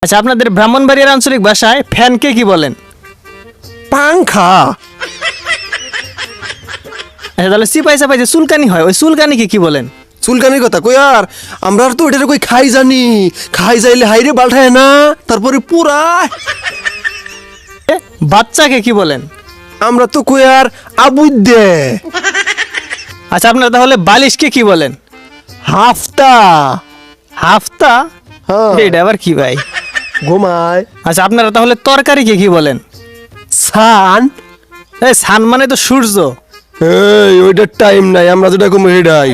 আচ্ছা, আপনাদের ব্রাহ্মণবাড়িয়ার আঞ্চলিক ভাষায় ফ্যানকে কি বলেন? পাংখা। আচ্ছা, তাহলে সিপাই সাপাই যে চুলকানি হয়, ওই চুলকানিকে কি বলেন? চুলকানির কথা কই আর আমরা তো ওইটারে কই খাই জানি, খাই যাইলে হাইরে বাল্টায় না, তারপরে পুরা। বাচ্চাকে কি বলেন? আমরা তো কই আর আবুদ্দে। আচ্ছা, আপনারা তাহলে বালিশকে কি বলেন? হাফতা। হাফতা? হ্যাঁ। এটা আবার কি ভাই? ঘুমায়। আচ্ছা, আপনারা তাহলে তরকারিকে কি বলেন? সান। এই সান মানে তো সূর্য। এই ওইটার টাইম নাই, আমরা যেটা কম এটাই।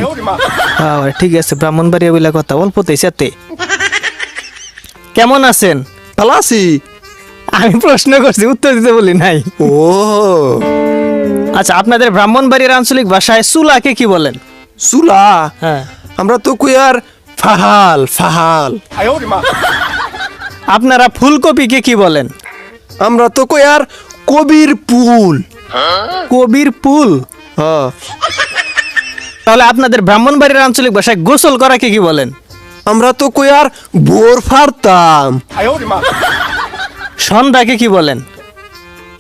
হ্যাঁ ভাই, ঠিক আছে, ব্রাহ্মণবাড়িয়া বলে কথা অল্পতেই সাথে। কেমন আছেন? ভালো আছি। আমি প্রশ্ন করছি, উত্তর দিতে বলি নাই। ও আচ্ছা, আপনাদের ব্রাহ্মণবাড়িয়ার আঞ্চলিক ভাষায় চুলাকে কি বলেন? চুলা। হ্যাঁ। আমরা তো কই আর ফাহাল ফাহাল। আপনারা ফুলকপিকে কি বলেন? আমরা তো কই আর কবির পুল। কবির পুল? হ্যাঁ। তাহলে আপনাদের ব্রাহ্মণবাড়িয়ার আঞ্চলিক ভাষায় গোসল করাকে কি বলেন? আমরা তো কই আর বোর ফারতাম। সন্ধ্যাকে কি বলেন?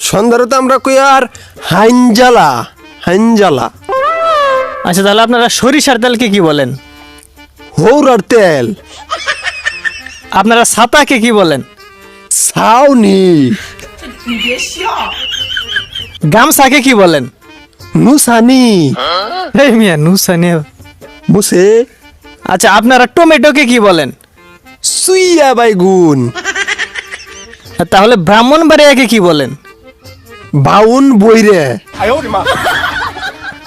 সন্ধ্যারে তো আমরা কই আর হাইনজালা হাইনজালা। আচ্ছা, তাহলে আপনারা সরিষার তেলকে কি বলেন? হৌরার তেল। আপনারা ছাতাকে কি বলেন? ছাউনি। গামছাকে কি বলেন? নুসানি। এই মিয়া নুসানি। মুসে। আচ্ছা, আপনারা টমেটোকে কি বলেন? সুইয়া বাইগুন। আর তাহলে ব্রাহ্মণবাড়িয়াকে কি বলেন? বাউন বইরে।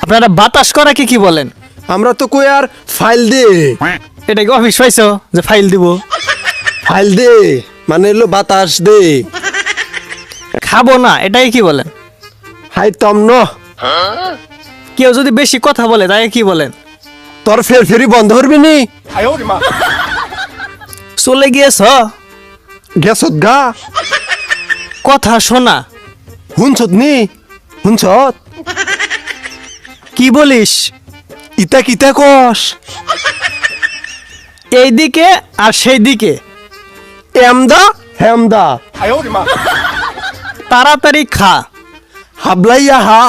আপনারা বাতাস করাকে কি বলেন? আমরা তো কই আর ফাইল দে। এটা কি অফিস পাইছো যে ফাইল দিব? ফাইল দে মানে এলো বাতাস দে। খাবো না, এটাই কি বলেন? হাই তম ন। কেউ যদি বেশি কথা বলে তাকে কি বলেন? তোর ফের ফেরি বন্ধ করবি নি। চলে গিয়েছ? গেছত গা। কথা শোনা। হুনছত নি। হুনছত। কি বলিস? ইতা কিতা কস। এইদিকে আর সেই দিকে। এমদা হেমদা। তাড়াতাড়ি খা। হাবলাইয়া হা।